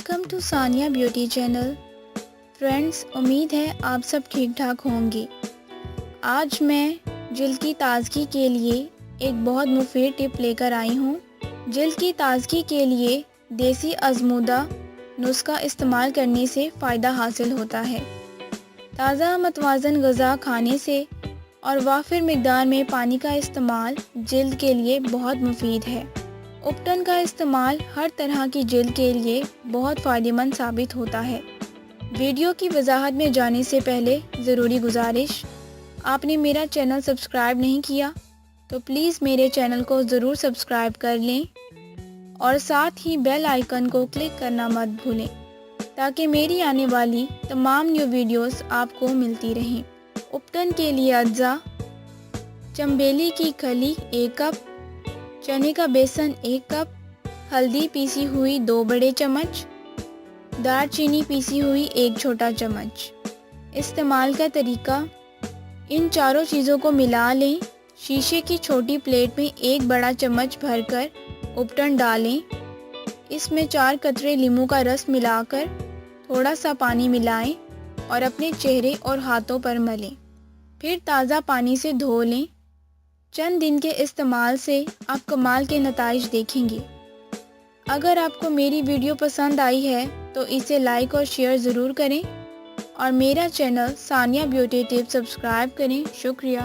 Welcome to Sania beauty channel. Friends, امید ہے آپ سب ٹھیک ٹھاک ہوں گے۔ آج میں جلد کی تازگی کے لیے ایک بہت مفید ٹپ لے کر آئی ہوں۔ جلد کی تازگی کے لیے دیسی آزمودہ نسخہ استعمال کرنے سے فائدہ حاصل ہوتا ہے۔ تازہ متوازن غذا کھانے سے اور وافر مقدار میں پانی کا استعمال جلد کے لیے بہت مفید ہے۔ اپٹن کا استعمال ہر طرح کی جلد کے لیے بہت فائدہ مند ثابت ہوتا ہے۔ ویڈیو کی وضاحت میں جانے سے پہلے ضروری گزارش، آپ نے میرا چینل سبسکرائب نہیں کیا تو پلیز میرے چینل کو ضرور سبسکرائب کر لیں اور ساتھ ہی بیل آئیکن کو کلک کرنا مت بھولیں تاکہ میری آنے والی تمام نیو ویڈیوز آپ کو ملتی رہیں۔ اپٹن کے لیے اجزاء: چنبیلی کی کھلی 1 کپ، چنے کا بیسن 1 کپ، ہلدی پیسی ہوئی 2 بڑے چمچ، دار چینی پیسی ہوئی 1 چھوٹا چمچ۔ استعمال کا طریقہ: ان چاروں چیزوں کو ملا لیں۔ شیشے کی چھوٹی پلیٹ میں 1 بڑا چمچ بھر کر اپٹن ڈالیں۔ اس میں 4 قطرے لیموں کا رس ملا کر تھوڑا سا پانی ملائیں اور اپنے چہرے اور ہاتھوں پر ملیں۔ پھر تازہ پانی سے دھو لیں۔ چند دن کے استعمال سے آپ کمال کے نتائج دیکھیں گے۔ اگر آپ کو میری ویڈیو پسند آئی ہے تو اسے لائک اور شیئر ضرور کریں اور میرا چینل ثانیہ بیوٹی ٹپ سبسکرائب کریں۔ شکریہ۔